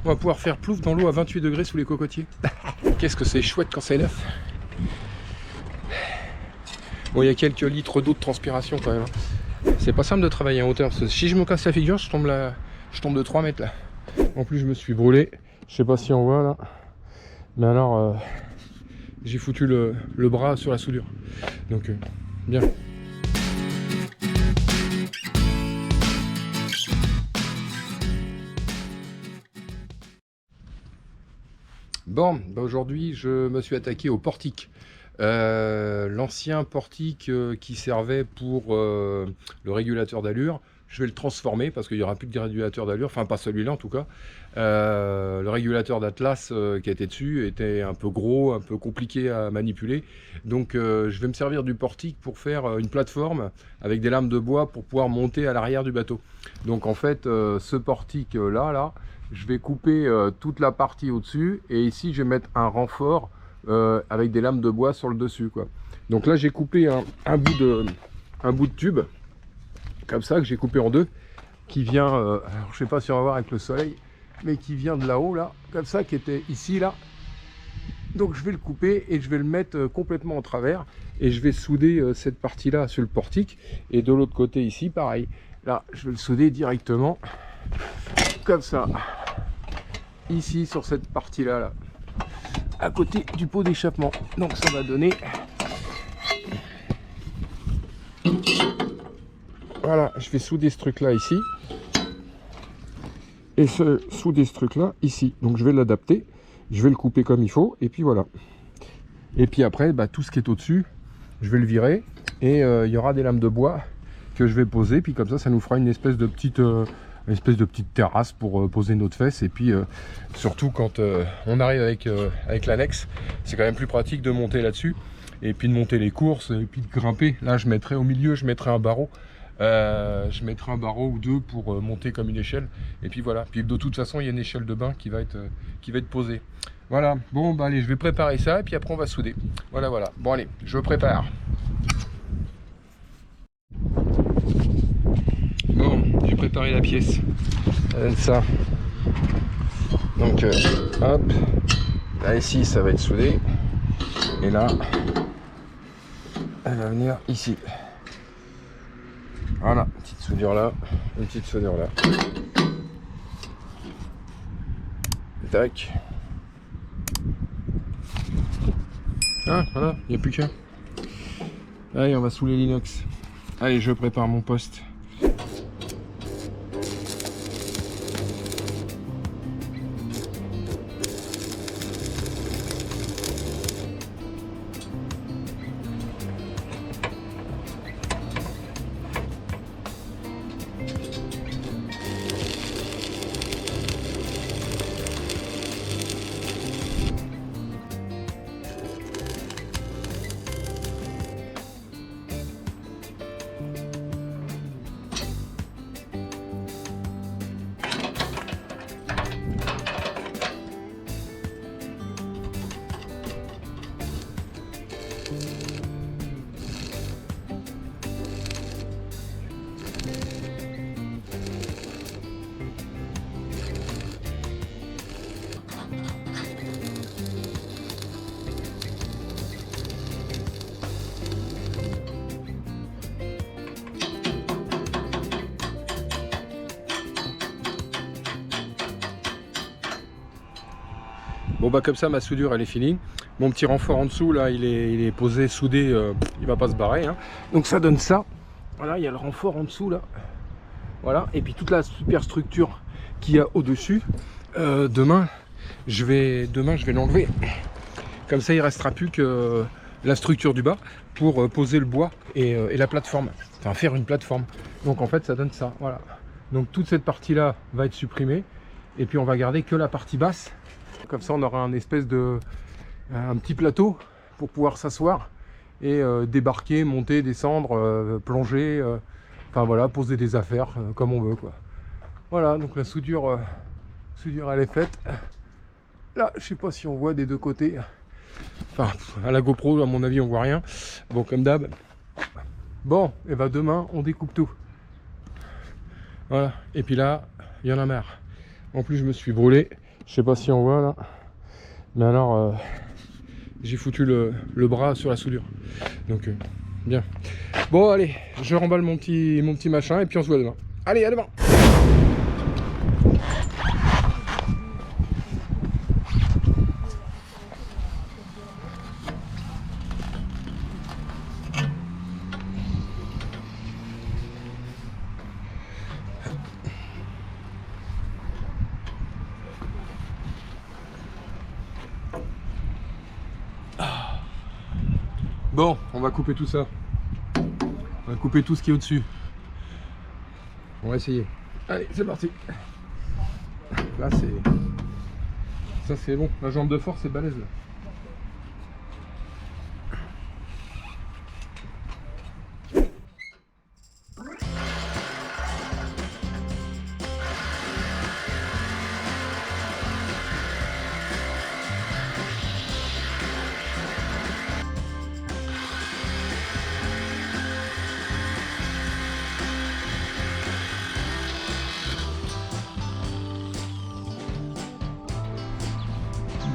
On va pouvoir faire plouf dans l'eau à 28 degrés sous les cocotiers. Qu'est-ce que c'est chouette quand c'est neuf. Bon, il y a quelques litres d'eau de transpiration quand même. C'est pas simple de travailler en hauteur. Parce que si je me casse la figure, je tombe de 3 mètres là. En plus, je me suis brûlé. Je sais pas si on voit là. Mais alors, j'ai foutu le bras sur la soudure. Donc, bien. Bon, bah aujourd'hui je me suis attaqué au portique. L'ancien portique qui servait pour le régulateur d'allure, je vais le transformer parce qu'il n'y aura plus de régulateur d'allure, enfin pas celui-là en tout cas. Le régulateur d'Atlas qui était dessus était un peu gros, un peu compliqué à manipuler. Donc je vais me servir du portique pour faire une plateforme avec des lames de bois pour pouvoir monter à l'arrière du bateau. Donc en fait ce portique là, je vais couper toute la partie au-dessus et ici je vais mettre un renfort avec des lames de bois sur le dessus quoi. Donc là j'ai coupé un bout de tube comme ça que j'ai coupé en deux qui vient, alors je sais pas si on va voir avec le soleil, mais qui vient de là-haut là, comme ça, qui était ici là. Donc je vais le couper et je vais le mettre complètement en travers et je vais souder cette partie là sur le portique et de l'autre côté ici pareil. Là je vais le souder directement comme ça ici sur cette partie là, à côté du pot d'échappement. Donc ça va donner, voilà, je vais souder ce truc là ici et souder ce truc là ici. Donc je vais l'adapter, je vais le couper comme il faut et puis voilà. Et puis après bah, tout ce qui est au dessus je vais le virer et il y aura des lames de bois que je vais poser, puis comme ça nous fera une espèce de petite terrasse pour poser notre fesse. Et puis surtout quand on arrive avec l'annexe, c'est quand même plus pratique de monter là-dessus et puis de monter les courses et puis de grimper. Là je mettrai au milieu, je mettrai un barreau. Je mettrai un barreau ou deux pour monter comme une échelle. Et puis voilà. Puis de toute façon il y a une échelle de bain qui va être posée. Voilà. Bon bah allez, je vais préparer ça et puis après on va souder. Voilà. Bon allez, je prépare. Bon, j'ai préparé la pièce. Ça. Donc hop. Là ici ça va être soudé. Et là, elle va venir ici. Voilà, une petite soudure là, une petite soudure là. Tac. Ah, voilà, il n'y a plus qu'un. Allez, on va souler l'inox. Allez, je prépare mon poste. Bon bah comme ça ma soudure elle est finie. Mon petit renfort en dessous là il est posé, soudé, il va pas se barrer hein. Donc ça donne ça. Voilà, il y a le renfort en dessous là. Voilà, et puis toute la superstructure qu'il y a au dessus. Demain je vais l'enlever. Comme ça il restera plus que la structure du bas pour poser le bois et la plateforme. Enfin faire une plateforme. Donc en fait ça donne ça. Voilà. Donc toute cette partie là va être supprimée. Et puis on va garder que la partie basse. Comme ça on aura un petit plateau pour pouvoir s'asseoir et débarquer, monter, descendre, plonger, enfin voilà, poser des affaires comme on veut quoi. Voilà, donc la soudure elle est faite. Là je sais pas si on voit des deux côtés, enfin à la GoPro à mon avis on voit rien. Bon comme d'hab. Bon, et ben demain on découpe tout. Voilà, et puis là il y en a marre. En plus je me suis brûlé. Je sais pas si on voit là. Mais alors, j'ai foutu le bras sur la soudure. Donc, bien. Bon, allez, je remballe mon petit machin et puis on se voit demain. Allez, à demain! Bon, on va couper tout ça. On va couper tout ce qui est au-dessus. On va essayer. Allez, c'est parti. Là, c'est... Ça, c'est bon. La jambe de force est balèze, là.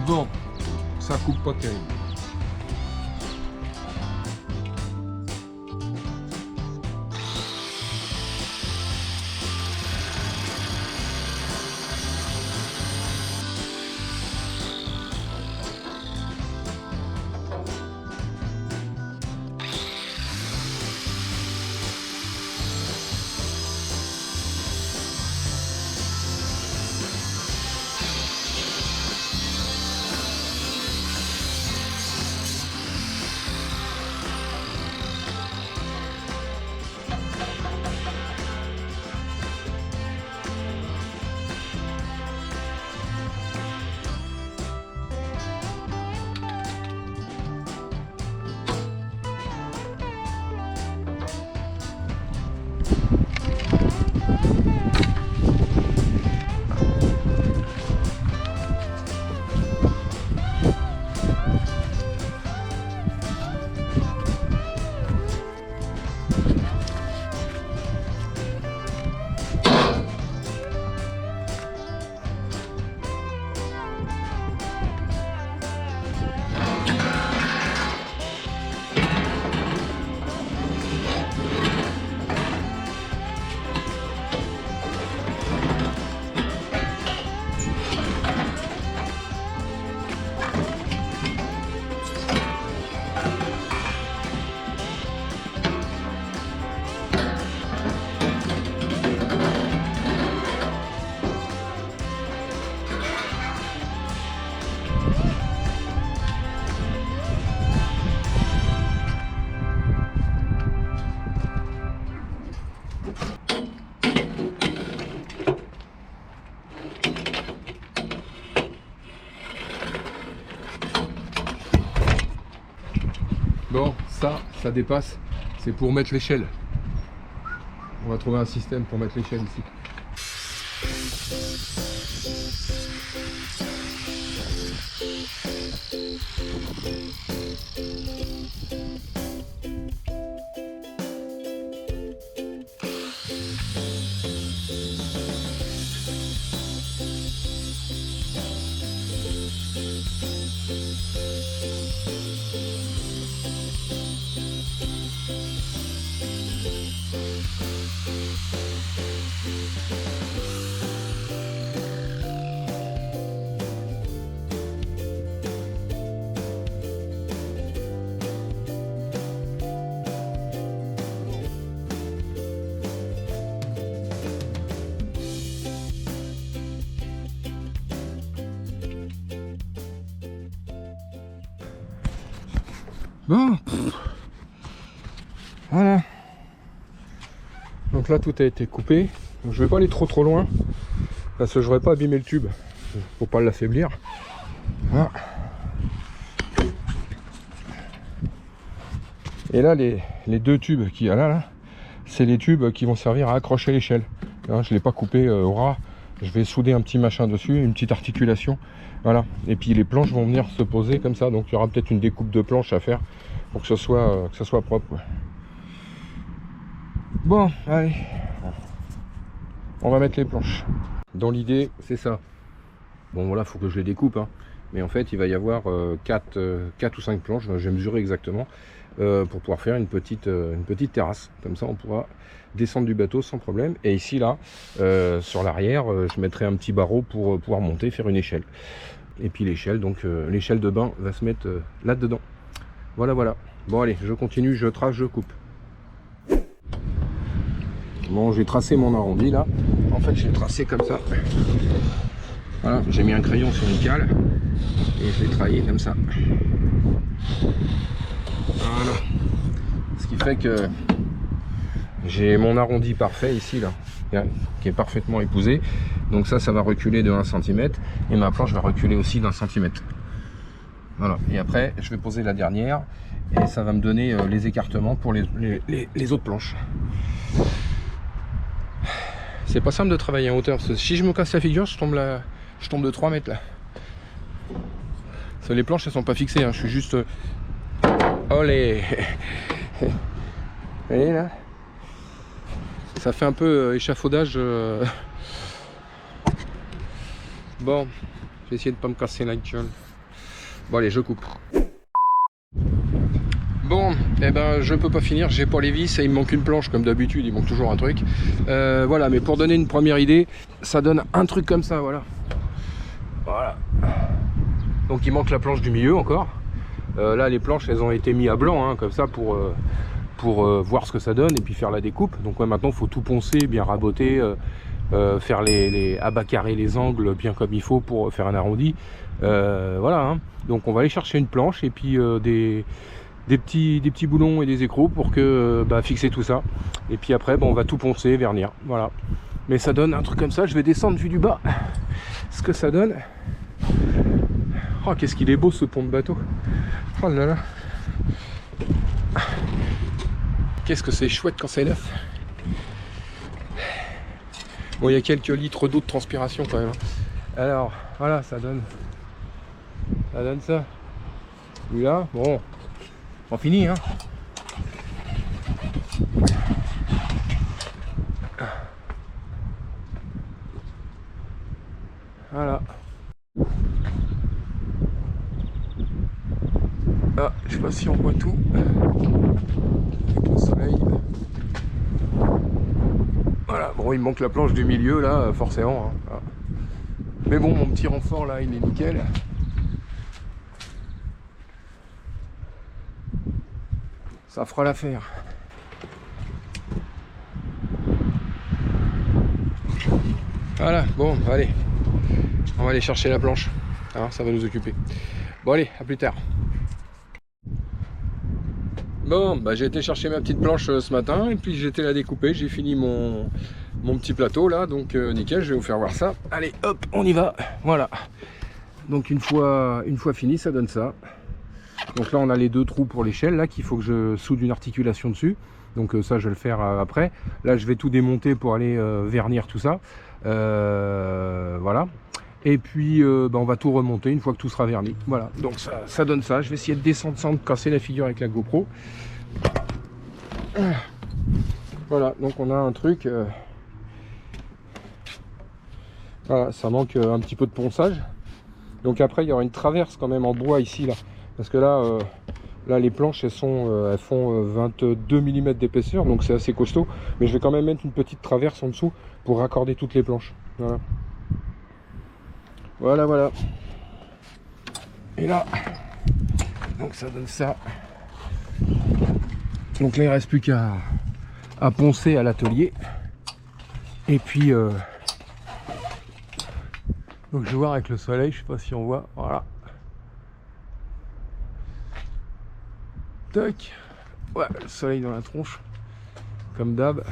Bon, ça coupe pas terrible. Bon, ça dépasse. C'est pour mettre l'échelle. On va trouver un système pour mettre l'échelle ici. Bon, voilà. Donc là tout a été coupé. Donc, je vais pas aller trop loin parce que je voudrais pas abîmer le tube. Faut pas l'affaiblir. Voilà. Et là les deux tubes qu'il y a là, c'est les tubes qui vont servir à accrocher l'échelle. Je l'ai pas coupé au ras. Je vais souder un petit machin dessus, une petite articulation. Voilà. Et puis les planches vont venir se poser comme ça. Donc il y aura peut-être une découpe de planches à faire pour que ce soit propre. Ouais. Bon, allez. On va mettre les planches. Dans l'idée, c'est ça. Bon voilà, il faut que je les découpe, hein. Mais en fait il va y avoir 4 ou 5 planches, je vais mesurer exactement, pour pouvoir faire une petite terrasse. Comme ça on pourra descendre du bateau sans problème. Et ici là, sur l'arrière, je mettrai un petit barreau pour pouvoir monter, faire une échelle. Et puis l'échelle, donc l'échelle de bain va se mettre là-dedans. Voilà, voilà. Bon allez, je continue, je trace, je coupe. Bon, j'ai tracé mon arrondi là. En fait, j'ai tracé comme ça. Voilà, j'ai mis un crayon sur une cale et je l'ai travaillé comme ça. Voilà. Ce qui fait que j'ai mon arrondi parfait ici là, qui est parfaitement épousé. Donc ça va reculer de 1 cm et ma planche va reculer aussi d'1 cm. Voilà. Et après, je vais poser la dernière et ça va me donner les écartements pour les autres planches. C'est pas simple de travailler en hauteur parce que si je me casse la figure, je tombe de 3 mètres là. Les planches elles sont pas fixées, hein. Je suis juste. Olé. Vous voyez là, ça fait un peu échafaudage. Bon, je vais essayer de pas me casser la gueule. Bon allez, je coupe. Bon, eh ben je peux pas finir, j'ai pas les vis et il me manque une planche comme d'habitude, il manque toujours un truc. Voilà, mais pour donner une première idée, ça donne un truc comme ça, voilà. Voilà. Donc il manque la planche du milieu encore. Là les planches elles ont été mises à blanc, hein, comme ça pour voir ce que ça donne et puis faire la découpe. Donc ouais, maintenant il faut tout poncer, bien raboter, faire abacarer les angles bien comme il faut pour faire un arrondi. Voilà, hein. Donc on va aller chercher une planche et puis des petits boulons et des écrous pour que fixer tout ça. Et puis après on va tout poncer, vernir. Voilà. Mais ça donne un truc comme ça. Je vais descendre vu du bas ce que ça donne. Oh, qu'est-ce qu'il est beau ce pont de bateau. Oh là là. Qu'est-ce que c'est chouette quand c'est neuf. Bon, il y a quelques litres d'eau de transpiration quand même. Alors, voilà, ça donne ça. Lui là, bon, on finit, hein. Voilà. Ah, je sais pas si on voit tout avec le soleil. Voilà, bon, il me manque la planche du milieu là, forcément, hein. Voilà. Mais bon, mon petit renfort là, il est nickel. Ça fera l'affaire. Voilà, bon, allez, on va aller chercher la planche, hein, ça va nous occuper. Bon allez, à plus tard. Bon, j'ai été chercher ma petite planche ce matin et puis j'ai été la découper, j'ai fini mon petit plateau là, donc nickel, je vais vous faire voir ça. Allez, hop, on y va, voilà. Donc une fois fini, ça donne ça. Donc là on a les 2 trous pour l'échelle là qu'il faut que je soude une articulation dessus. Donc ça je vais le faire après. Là je vais tout démonter pour aller vernir tout ça. Voilà. Et puis on va tout remonter une fois que tout sera verni. Voilà, donc ça donne ça. Je vais essayer de descendre sans me casser la figure avec la GoPro. Voilà, donc on a un truc. Voilà, ça manque un petit peu de ponçage. Donc après il y aura une traverse quand même en bois ici là. Parce que là les planches elles font 22 mm d'épaisseur, donc c'est assez costaud. Mais je vais quand même mettre une petite traverse en dessous pour raccorder toutes les planches. Voilà. Voilà, voilà. Et là, donc ça donne ça. Donc là, il ne reste plus qu'à poncer à l'atelier. Et puis, donc je vais voir avec le soleil, je sais pas si on voit. Voilà. Tac. Ouais, le soleil dans la tronche, comme d'hab.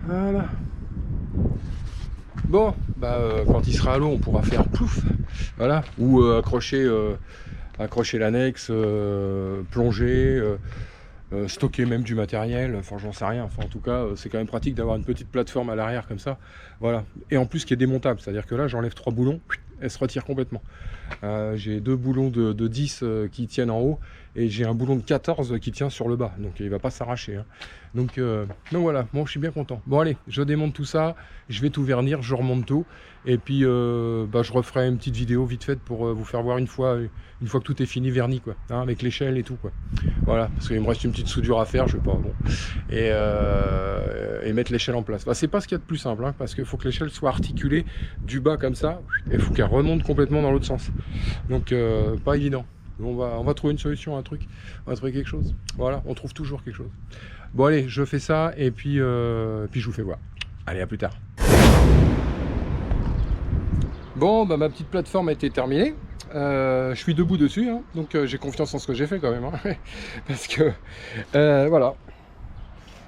Voilà. Bon, quand il sera à l'eau, on pourra faire plouf, voilà, ou accrocher l'annexe, plonger, stocker même du matériel. Enfin, j'en sais rien. Enfin, en tout cas, c'est quand même pratique d'avoir une petite plateforme à l'arrière comme ça. Voilà. Et en plus, qui est démontable, c'est-à-dire que là, j'enlève 3 boulons, elle se retire complètement. J'ai 2 boulons de 10 qui tiennent en haut et j'ai un boulon de 14 qui tient sur le bas, donc il va pas s'arracher, hein. Donc voilà, bon, je suis bien content. Bon allez, je démonte tout ça, je vais tout vernir, je remonte tout et puis je referai une petite vidéo vite faite pour vous faire voir une fois que tout est fini verni, quoi, hein, avec l'échelle et tout, quoi. Voilà, parce qu'il me reste une petite soudure à faire, je sais pas, bon, et mettre l'échelle en place. Bah, c'est pas ce qu'il y a de plus simple, hein, parce qu'il faut que l'échelle soit articulée du bas comme ça, et il faut qu'elle remonte complètement dans l'autre sens. Donc pas évident. On va trouver une solution, un truc, on va trouver quelque chose. Voilà, on trouve toujours quelque chose. Bon allez, je fais ça et puis je vous fais voir. Allez, à plus tard. Bon, bah, ma petite plateforme a été terminée. Je suis debout dessus, hein, donc j'ai confiance en ce que j'ai fait quand même, hein, parce que voilà.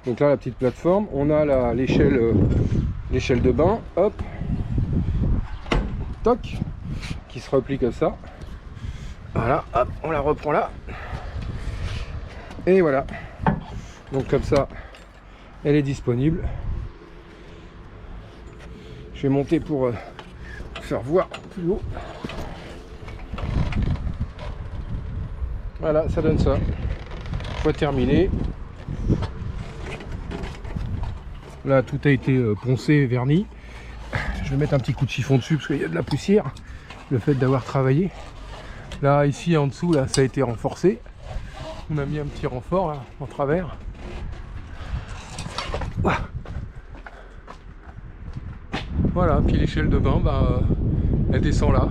Donc là, la petite plateforme, on a l'échelle de bain, hop, toc, qui se replie comme ça. Voilà, hop, on la reprend là. Et voilà. Donc comme ça, elle est disponible. Je vais monter pour faire voir plus haut. Voilà, ça donne ça. Fois terminé. Là, tout a été poncé, verni. Je vais mettre un petit coup de chiffon dessus parce qu'il y a de la poussière. Le fait d'avoir travaillé. Là, ici, en dessous, là, ça a été renforcé. On a mis un petit renfort là, en travers. Voilà, puis l'échelle de bain, elle descend là.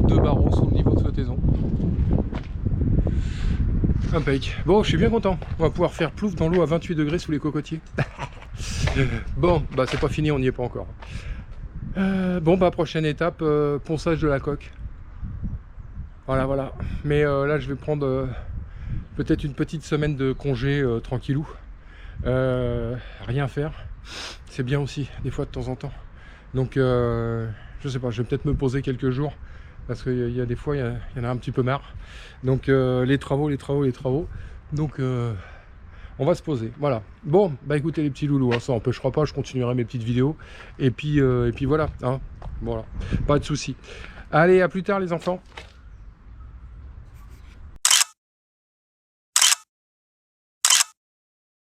2 barreaux sous le niveau de flottaison. Impec. Bon, je suis bien content. On va pouvoir faire plouf dans l'eau à 28 degrés sous les cocotiers. Bon, c'est pas fini, on n'y est pas encore. Prochaine étape, ponçage de la coque. Voilà. Mais là, je vais prendre peut-être une petite semaine de congé tranquillou. Rien faire. C'est bien aussi, des fois de temps en temps. Donc, je sais pas, je vais peut-être me poser quelques jours. Parce qu'il y a des fois, il y en a un petit peu marre. Donc, les travaux. Donc, on va se poser. Voilà. Bon, écoutez les petits loulous, hein, ça n'empêchera pas, je continuerai mes petites vidéos. Et puis voilà. Hein, voilà. Pas de soucis. Allez, à plus tard les enfants.